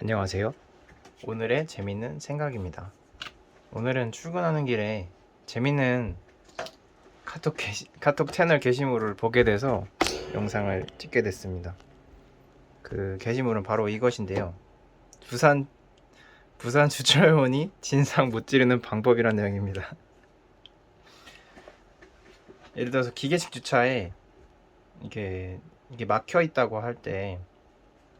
안녕하세요. 오늘의 재밌는 생각입니다. 오늘은 출근하는 길에 재밌는 카톡 채널 게시물을 보게 돼서 영상을 찍게 됐습니다. 그 게시물은 바로 이것인데요. 부산 주차요원이 진상 못 지르는 방법이란 내용입니다. 예를 들어서 기계식 주차에 이게 막혀 있다고 할 때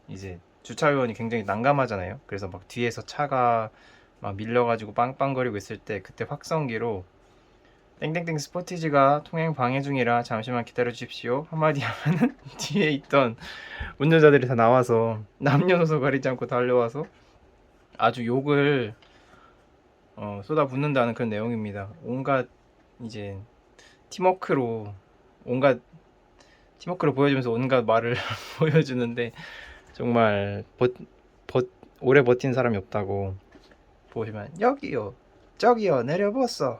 이제 주차요원이 굉장히 난감하잖아요. 그래서 막 뒤에서 차가 막 밀려가지고 빵빵거리고 있을 때 그때 확성기로 땡땡땡 스포티지가 통행 방해 중이라 잠시만 기다려 주십시오 한마디 하면은 뒤에 있던 운전자들이 다 나와서 남녀노소 가리지 않고 달려와서 아주 욕을 쏟아붓는다는 그런 내용입니다. 온갖 이제 팀워크로 온갖 팀워크를 보여주면서 온갖 말을 보여주는데 정말 오래 버틴 사람이 없다고. 보시면 여기요 저기요 내려보이소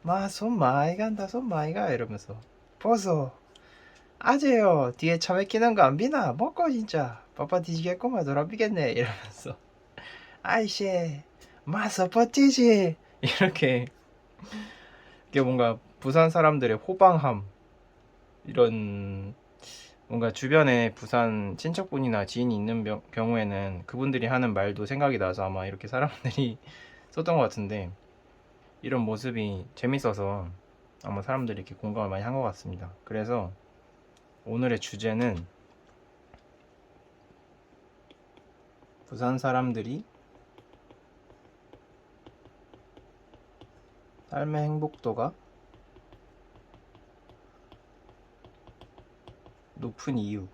마 손 많이 간다 손 많이 가 이러면서 보소 아재요 뒤에 차 막히는 거 안 비나 먹고 진짜 바빠 뒤지겠구만 돌아비겠네 이러면서 아이씨 마서 버티지 이게 뭔가 부산 사람들의 호방함 이런 뭔가 주변에 부산 친척분이나 지인이 있는 경우에는 그분들이 하는 말도 생각이 나서 아마 이렇게 사람들이 썼던 것 같은데 이런 모습이 재밌어서 아마 사람들이 이렇게 공감을 많이 한 것 같습니다. 그래서 오늘의 주제는 부산 사람들이 삶의 행복도가 높은 이유,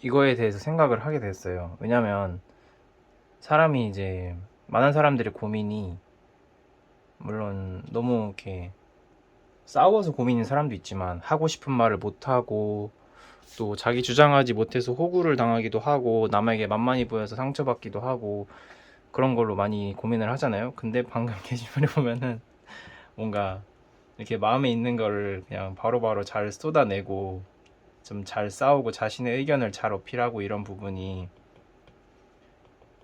이거에 대해서 생각을 하게 됐어요. 왜냐면 사람이 이제 많은 사람들의 고민이 물론 너무 이렇게 싸워서 고민인 사람도 있지만 하고 싶은 말을 못하고 또 자기 주장하지 못해서 호구를 당하기도 하고 남에게 만만히 보여서 상처받기도 하고 그런 걸로 많이 고민을 하잖아요. 근데 방금 게시물에 보면은 뭔가 이렇게 마음에 있는 거를 그냥 바로바로 잘 쏟아내고 좀 잘 싸우고 자신의 의견을 잘 어필하고 이런 부분이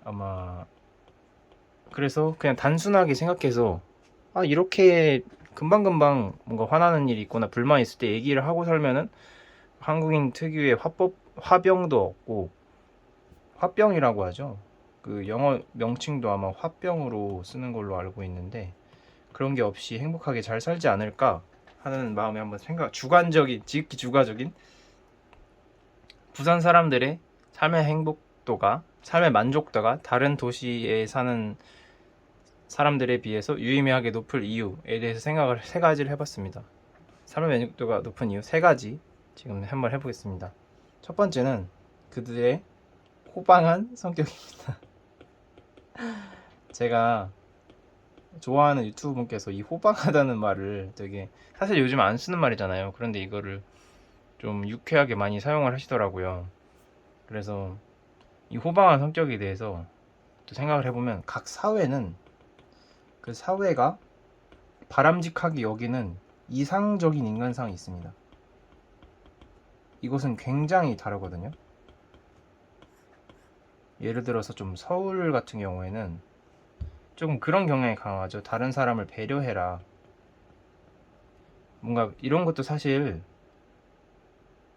아마 그래서 그냥 단순하게 생각해서 아 이렇게 금방금방 뭔가 화나는 일이 있거나 불만이 있을 때 얘기를 하고 살면은 한국인 특유의 화병도 없고 화병이라고 하죠. 그 영어 명칭도 아마 화병으로 쓰는 걸로 알고 있는데 그런 게 없이 행복하게 잘 살지 않을까 하는 마음에 한번 지극히 주관적인 부산 사람들의 삶의 만족도가 다른 도시에 사는 사람들에 비해서 유의미하게 높을 이유에 대해서 생각을 세 가지를 해봤습니다. 삶의 만족도가 높은 이유 세 가지 지금 한번 해보겠습니다. 첫 번째는 그들의 호방한 성격입니다. 제가 좋아하는 유튜브 분께서 이 호방하다는 말을 되게 사실 요즘 안 쓰는 말이잖아요. 그런데 이거를 좀 유쾌하게 많이 사용을 하시더라고요. 그래서 이 호방한 성격에 대해서 또 생각을 해보면 각 사회는 그 사회가 바람직하게 여기는 이상적인 인간상이 있습니다. 이것은 굉장히 다르거든요. 예를 들어서 좀 서울 같은 경우에는 조금 그런 경향이 강하죠. 다른 사람을 배려해라. 뭔가 이런 것도 사실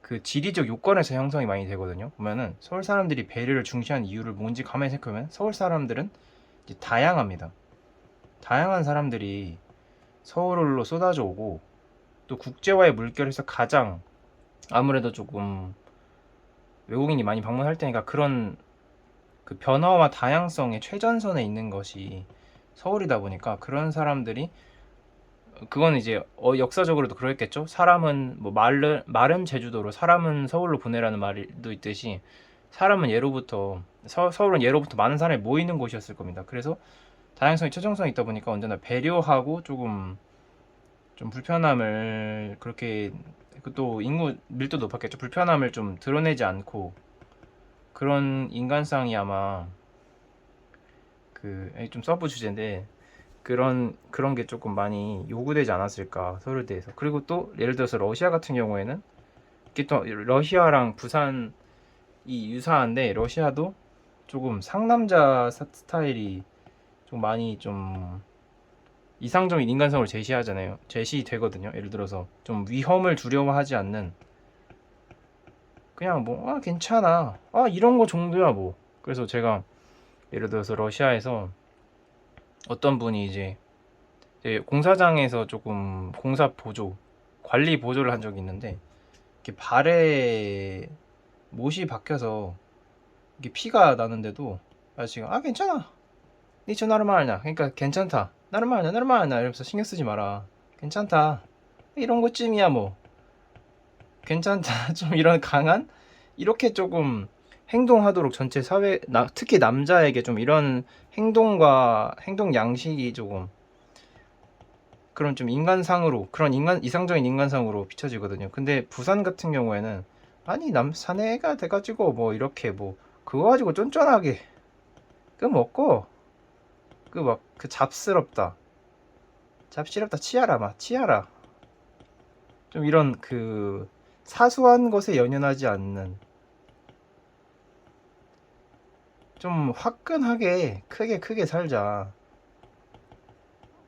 그 지리적 요건에서 형성이 많이 되거든요. 보면은 서울 사람들이 배려를 중시하는 이유를 뭔지 가만히 생각하면 서울 사람들은 이제 다양합니다. 다양한 사람들이 서울로 쏟아져 오고 또 국제화의 물결에서 가장 아무래도 조금 외국인이 많이 방문할 테니까 그런 그 변화와 다양성의 최전선에 있는 것이 서울이다 보니까 그런 사람들이 그건 이제 역사적으로도 그랬겠죠. 사람은 뭐 마른 제주도로 사람은 서울로 보내라는 말도 있듯이 사람은 예로부터 서울은 예로부터 많은 사람이 모이는 곳이었을 겁니다. 그래서 다양성이 최정성이 있다 보니까 언제나 배려하고 조금 좀 불편함을 그렇게 또 인구 밀도 높았겠죠. 불편함을 좀 드러내지 않고 그런 인간상이 아마 좀 서브 주제인데 그런 게 조금 많이 요구되지 않았을까 서울에 대해서. 그리고 또 예를 들어서 러시아 같은 경우에는 이게 또 러시아랑 부산이 유사한데 러시아도 조금 상남자 스타일이 좀 많이 좀 이상적인 인간성을 제시하잖아요. 제시되거든요. 예를 들어서 좀 위험을 두려워하지 않는 그냥 뭐 괜찮아 이런 거 정도야 뭐. 그래서 제가 예를 들어서 러시아에서 어떤 분이 이제 공사장에서 조금 공사 보조 관리 보조를 한 적이 있는데 이렇게 발에 못이 박혀서 이게 피가 나는데도 아저씨가 괜찮아 니저 나름 알냐 그러니까 괜찮다 나름 알냐 이러면서 신경 쓰지 마라 괜찮다 이런 것쯤이야 뭐 괜찮다 좀 이런 강한 이렇게 조금 행동하도록 전체 사회 특히 남자에게 좀 이런 행동과 행동 양식이 조금 그런 좀 인간상으로 그런 이상적인 인간상으로 비춰지거든요. 근데 부산 같은 경우에는 아니 사내가 돼가지고 뭐 이렇게 뭐 그거 가지고 쫀쫀하게 그 먹고 그 막 그 잡스럽다 치아라 좀 이런 그 사소한 것에 연연하지 않는 좀 화끈하게 크게 살자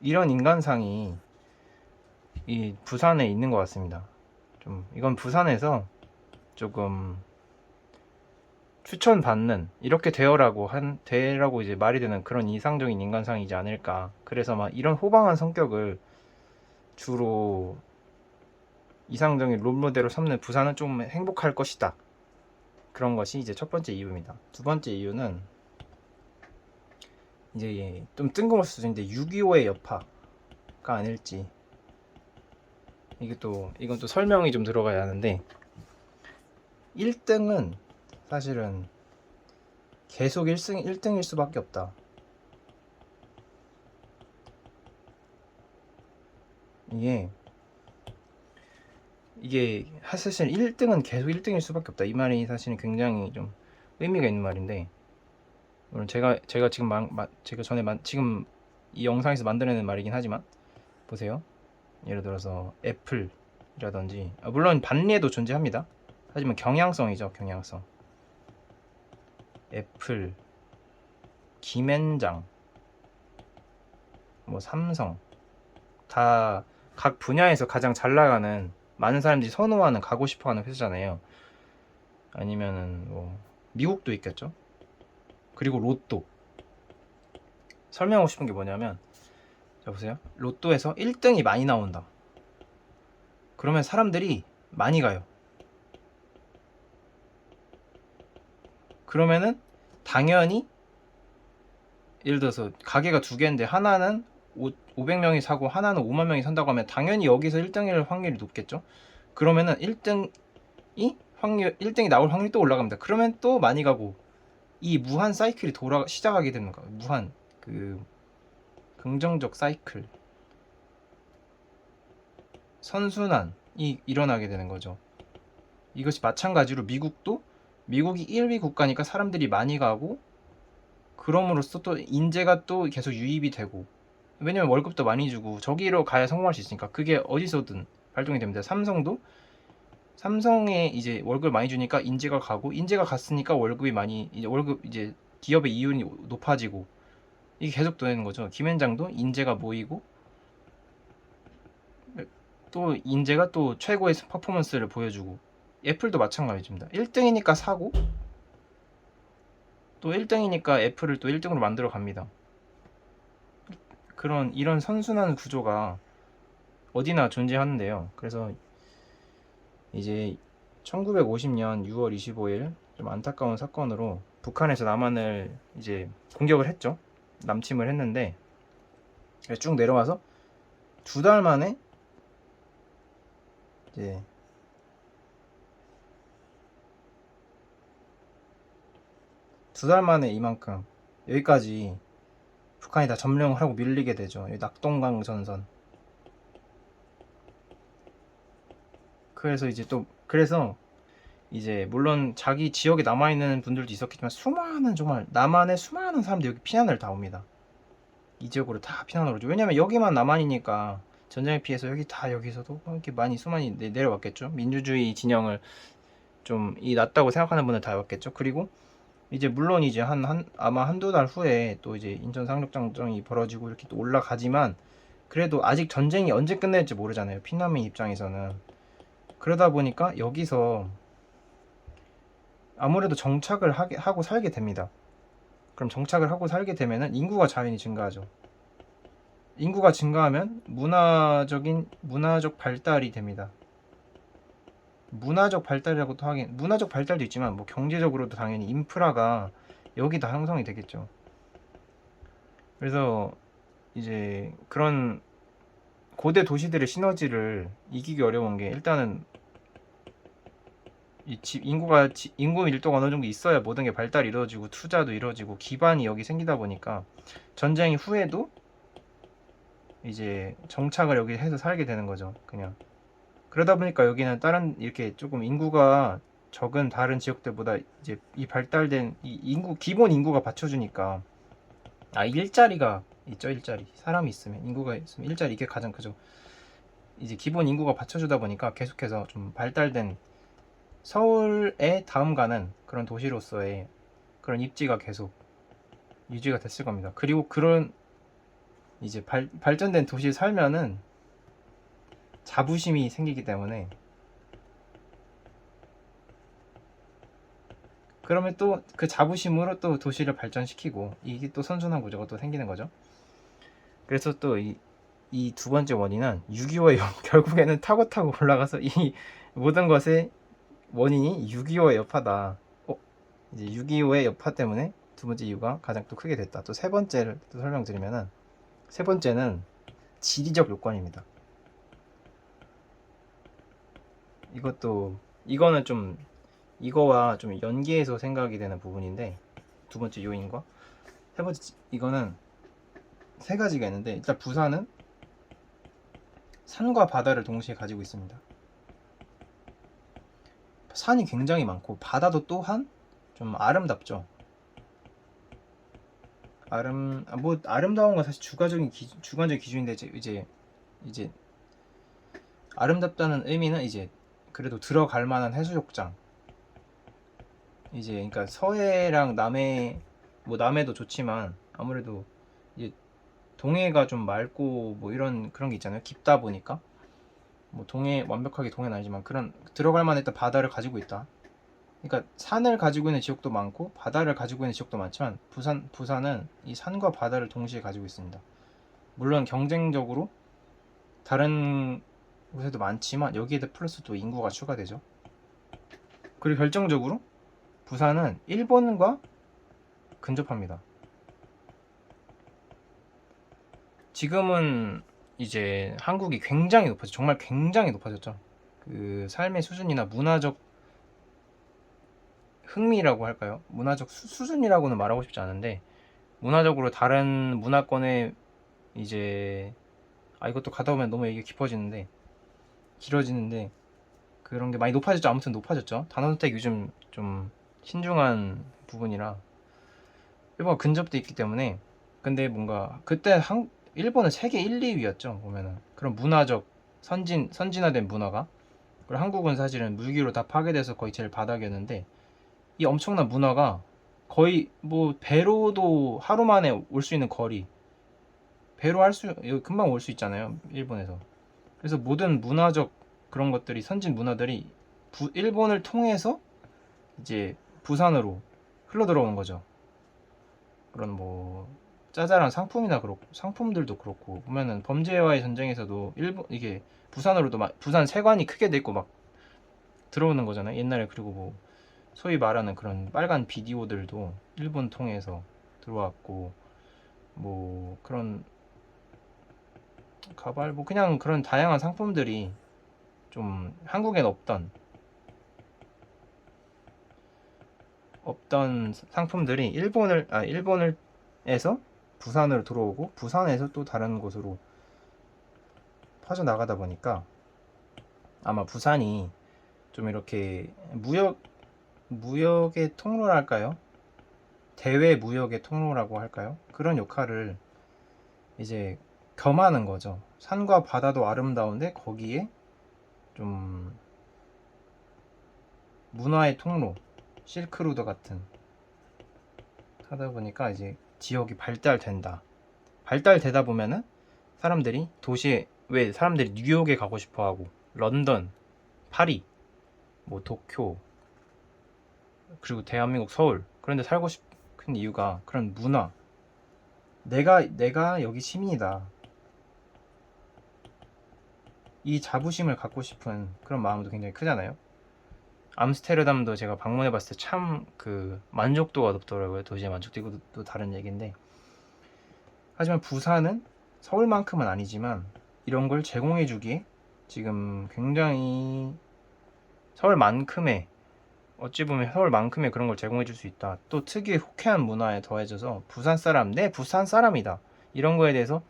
이런 인간상이 이 부산에 있는 것 같습니다. 좀 이건 부산에서 조금 추천받는 이렇게 되라고 이제 말이 되는 그런 이상적인 인간상이지 않을까. 그래서 막 이런 호방한 성격을 주로 이상적인 롤모델로 삼는 부산은 좀 행복할 것이다. 그런 것이 이제 첫 번째 이유입니다. 두 번째 이유는 이제 좀 뜬금없을 수도 있는데 6.25의 여파가 아닐지. 이건 또 설명이 좀 들어가야 하는데 1등은 사실은 계속 1등일 수밖에 없다. 이게 사실 1등은 계속 1등일 수밖에 없다. 이 말이 사실은 굉장히 좀 의미가 있는 말인데 물론 제가 지금 지금 이 영상에서 만들어내는 말이긴 하지만 보세요. 예를 들어서 애플이라든지 물론 반리에도 존재합니다. 하지만 경향성이죠. 경향성. 애플, 김앤장, 뭐 삼성 다 각 분야에서 가장 잘 나가는 많은 사람들이 선호하는 가고 싶어하는 회사잖아요. 아니면은 뭐 미국도 있겠죠. 그리고 로또 설명하고 싶은 게 뭐냐면 자 보세요. 로또에서 1등이 많이 나온다. 그러면 사람들이 많이 가요. 그러면은 당연히 예를 들어서 가게가 두 개인데 하나는 500명이 사고 하나는 5만 명이 산다고 하면 당연히 여기서 1등일 확률이 높겠죠. 그러면은 1등이 나올 확률이 또 올라갑니다. 그러면 또 많이 가고 이 무한 사이클이 시작하게 되는 거예요. 무한 그 긍정적 사이클 선순환이 일어나게 되는 거죠. 이것이 마찬가지로 미국이 1위 국가니까 사람들이 많이 가고 그럼으로써 또 인재가 또 계속 유입이 되고 왜냐면 월급도 많이 주고 저기로 가야 성공할 수 있으니까 그게 어디서든 발동이 됩니다. 삼성에 이제 월급을 많이 주니까 인재가 가고 인재가 갔으니까 월급이 많이 이제 기업의 이윤이 높아지고 이게 계속 되는 거죠. 김앤장도 인재가 모이고 또 인재가 또 최고의 퍼포먼스를 보여주고 애플도 마찬가지입니다. 1등이니까 사고 또 1등이니까 애플을 또 1등으로 만들어 갑니다. 이런 선순환 구조가 어디나 존재하는데요. 그래서 이제 1950년 6월 25일 좀 안타까운 사건으로 북한에서 남한을 이제 공격을 했죠. 남침을 했는데 쭉 내려와서 2달 만에 이제 이만큼 여기까지 북한이 다 점령을 하고 밀리게 되죠. 낙동강 전선. 그래서 이제 물론 자기 지역에 남아있는 분들도 있었겠지만 정말 남한의 수많은 사람들이 여기 피난을 다 옵니다. 이 지역으로 다 피난을 오죠. 왜냐면 여기만 남한이니까 전쟁을 피해서 여기 다 여기서도 이렇게 많이 수많이 내려왔겠죠. 민주주의 진영을 좀 이 낫다고 생각하는 분들 다 왔겠죠. 그리고 이제 물론 이제 아마 한두 달 후에 또 이제 인천 상륙작전이 벌어지고 이렇게 또 올라가지만 그래도 아직 전쟁이 언제 끝날지 모르잖아요. 피난민 입장에서는. 그러다 보니까 여기서 아무래도 정착을 하고 살게 됩니다. 그럼 정착을 하고 살게 되면은 인구가 자연히 증가하죠. 인구가 증가하면 문화적 발달이 됩니다. 문화적 발달이라고도 하긴 문화적 발달도 있지만 뭐 경제적으로도 당연히 인프라가 여기다 형성이 되겠죠. 그래서 이제 그런 고대 도시들의 시너지를 이기기 어려운 게 일단은 인구 밀도가 어느 정도 있어야 모든 게 발달이 이루어지고 투자도 이루어지고 기반이 여기 생기다 보니까 전쟁 후에도 이제 정착을 여기 해서 살게 되는 거죠. 그냥 그러다 보니까 여기는 다른 이렇게 조금 인구가 적은 다른 지역들보다 이제 이 발달된 이 기본 인구가 받쳐주니까 일자리가 있죠. 일자리 사람이 있으면 인구가 있으면 일자리 이게 가장 크죠. 이제 기본 인구가 받쳐주다 보니까 계속해서 좀 발달된 서울에 다음 가는 그런 도시로서의 그런 입지가 계속 유지가 됐을 겁니다. 그리고 그런 이제 발전된 도시에 살면은 자부심이 생기기 때문에 그러면 또 그 자부심으로 또 도시를 발전시키고 이게 또 선순환 구조가 또 생기는 거죠. 그래서 또 이 두 번째 원인은 6.25의 결국에는 타고 올라가서 이 모든 것의 원인이 6.25의 여파다. 이제 6.25의 여파 때문에 두 번째 이유가 가장 또 크게 됐다. 또 세 번째를 또 설명드리면은 세 번째는 지리적 요건입니다. 이거는 좀 이거와 좀 연계해서 생각이 되는 부분인데 두 번째 요인과 세 번째 이거는 세 가지가 있는데 일단 부산은 산과 바다를 동시에 가지고 있습니다. 산이 굉장히 많고 바다도 또한 좀 아름답죠. 아름다운 건 사실 주관적인 기준인데 이제 아름답다는 의미는 이제 그래도 들어갈 만한 해수욕장 이제 그러니까 서해랑 남해 뭐 남해도 좋지만 아무래도 이제 동해가 좀 맑고 뭐 이런 그런 게 있잖아요. 깊다 보니까 뭐 완벽하게 동해는 아니지만 그런 들어갈 만했던 바다를 가지고 있다. 그러니까 산을 가지고 있는 지역도 많고 바다를 가지고 있는 지역도 많지만 부산은 이 산과 바다를 동시에 가지고 있습니다. 물론 경쟁적으로 다른 곳에도 많지만 여기에도 플러스 또 인구가 추가되죠. 그리고 결정적으로 부산은 일본과 근접합니다. 지금은 이제 한국이 굉장히 높아졌죠. 정말 굉장히 높아졌죠. 그 삶의 수준이나 문화적 흥미라고 할까요? 문화적 수준이라고는 말하고 싶지 않은데 문화적으로 다른 문화권에 이제 이것도 가다 보면 너무 얘기가 길어지는데 그런 게 많이 높아졌죠. 아무튼 높아졌죠. 단어 선택 요즘 좀 신중한 부분이라 일본과 근접돼 있기 때문에 근데 뭔가 그때 일본은 세계 1, 2위였죠. 보면은 그런 문화적 선진화된 문화가 그리고 한국은 사실은 물기로 다 파괴돼서 거의 제일 바닥이었는데 이 엄청난 문화가 거의 뭐 배로도 하루 만에 올 수 있는 거리 배로 여기 금방 올 수 있잖아요. 일본에서. 그래서 모든 문화적 그런 것들이 선진 문화들이 일본을 통해서 이제 부산으로 흘러 들어오는 거죠. 그런 뭐 짜잘한 상품들도 그렇고 보면은 범죄와의 전쟁에서도 일본 이게 부산으로도 부산 세관이 크게 돼 있고 막 들어오는 거잖아요. 옛날에 그리고 뭐 소위 말하는 그런 빨간 비디오들도 일본 통해서 들어왔고 뭐 그런 가발 뭐 그냥 그런 다양한 상품들이 좀 한국엔 없던 상품들이 일본에서 부산으로 들어오고 부산에서 또 다른 곳으로 퍼져나가다 보니까 아마 부산이 좀 이렇게 무역의 통로랄까요? 대외 무역의 통로라고 할까요? 그런 역할을 이제 겸하는 거죠. 산과 바다도 아름다운데 거기에 좀 문화의 통로, 실크로드 같은 하다 보니까 이제 지역이 발달된다. 발달되다 보면은 사람들이 도시에 왜 사람들이 뉴욕에 가고 싶어 하고 런던, 파리, 뭐 도쿄 그리고 대한민국 서울 그런 데 살고 싶은 이유가 그런 문화 내가 여기 시민이다. 이 자부심을 갖고 싶은 그런 마음도 굉장히 크잖아요. 암스테르담도 제가 방문해 봤을 때 참 그 만족도가 높더라고요. 도시의 만족도 이것도 다른 얘기인데 하지만 부산은 서울만큼은 아니지만 이런 걸 제공해 주기에 지금 굉장히 서울만큼의 어찌 보면 서울만큼의 그런 걸 제공해 줄 수 있다. 또 특유의 호쾌한 문화에 더해져서 부산 사람, 내 부산 사람이다. 이런 거에 대해서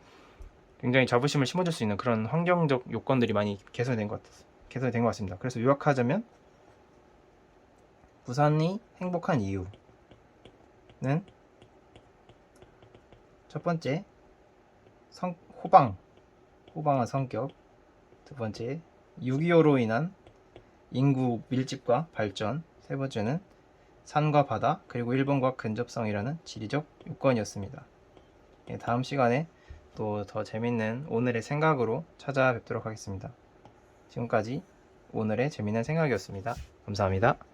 굉장히 자부심을 심어줄 수 있는 그런 환경적 요건들이 많이 개선된 것 같습니다. 그래서 요약하자면 부산이 행복한 이유는 첫 번째 호방한 성격, 두 번째 6.25로 인한 인구 밀집과 발전, 세 번째는 산과 바다 그리고 일본과 근접성이라는 지리적 요건이었습니다. 다음 시간에 또 더 재밌는 오늘의 생각으로 찾아뵙도록 하겠습니다. 지금까지 오늘의 재밌는 생각이었습니다. 감사합니다.